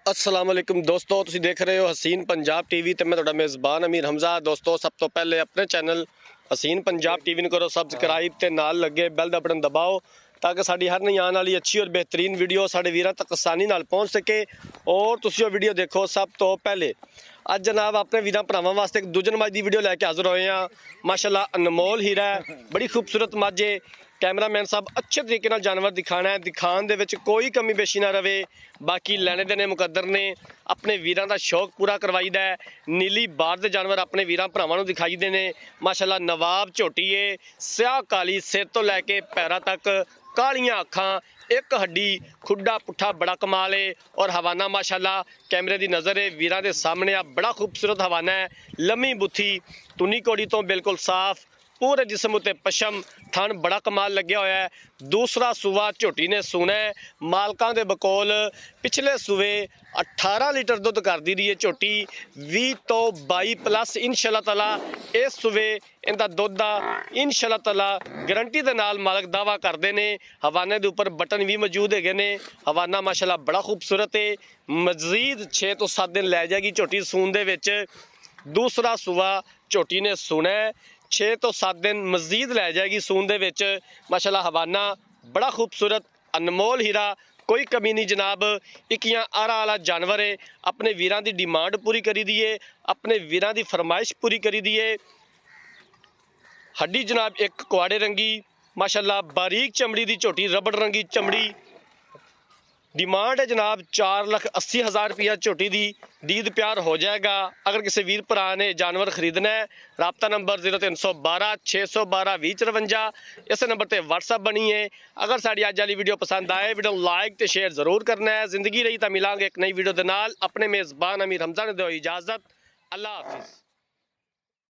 अस्सलाम वालेकुम दोस्तों, तुसीं देख रहे हो हसीन पंजाब टीवी ते मैं तुहाडा मेज़बान अमीर हमजा। दोस्तों, सब तो पहले अपने चैनल हसीन पंजाब टीवी करो सबसक्राइब ते नाल लगे बैल दा बटन दबाओ ताकि साडी हर नई आने वाली अच्छी और बेहतरीन वीडियो साडे वीरां तक आसानी नाल पहुँच सके और तुसीं वीडियो देखो सब तो पहले। अज जनाब अपने वीरां भरावां वास्ते एक दुजन मੱਝ ਦੀ वीडियो लैके हाज़र होए हैं। माशाअल्लाह अनमोल हीरा है, बड़ी खूबसूरत मੱਝ है। कैमरामैन साहब अच्छे तरीके नाल जानवर दिखाना है, दिखाने दे विच कोई कमी पेशी ना रवे। बाकी लैने देने मुकद्दर ने, अपने वीरां दा शौक पूरा करवाईदा है। नीली बार दे जानवर अपने वीरां भरावां नूं दिखाईदे ने। माशाअल्लाह नवाब झोटी है, स्याह काली, सिर तो लैके पैरां तक कालियां अखां, एक हड्डी, खुड्डा पुट्ठा बड़ा कमाल है। और हवाना माशाअल्लाह कैमरे की नज़र है वीरां दे सामने आ बड़ा खूबसूरत हवाना है। लम्मी बुथी, तुनी कोड़ी तो बिल्कुल साफ, पूरे जिसम उत्ते पशम, थन बड़ा कमाल लग्या होया है। दूसरा सूआ झोटी ने सूना है। मालकां दे बकोल पिछले सूए 18 लीटर दुध करदी रही है झोटी, 20 तो 22 प्लस इंशाअल्लाह ताला इस सूए इनका दुध का इंशाअल्लाह ताला गारंटी दे नाल मालक दावा करते हैं। हवाने के उपर बटन भी मौजूद है ने। हवाना माशाअल्लाह बड़ा खूबसूरत है। मजीद 6 तो 7 दिन लै जाएगी झोटी सून दे विच। दूसरा सूआ झोटी ने सुना है, 6 तो 7 दिन मजीद लै जाएगी सून दे विच। माशाअल्लाह हवाना बड़ा खूबसूरत अनमोल हीरा, कोई कमी नहीं जनाब। इकियां आरा वाला जानवर है, अपने वीरां की डिमांड पूरी करी दी है, अपने वीरां की फरमाइश पूरी करी दी है। हड्डी जनाब एक कुआड़े रंगी, माशाअल्लाह बारीक चमड़ी की झोटी, रबड़ रंगी चमड़ी। डिमांड है जनाब 4,80,000 रुपया झोटी की। दीद प्यार हो जाएगा। अगर किसी वीर भरा ने जानवर खरीदना है, राबता नंबर 0312 612 2053, इस नंबर पर व्हाट्सअप बनी है। अगर साड़ी अज वाली वीडियो पसंद आए, वीडियो लाइक तो शेयर जरूर करना है। जिंदगी रही तो मिलांगे एक नई वीडियो के नाल। अपने मेज़बान अमीर हमजा ने दो इजाज़त। अल्लाह हाफिज़।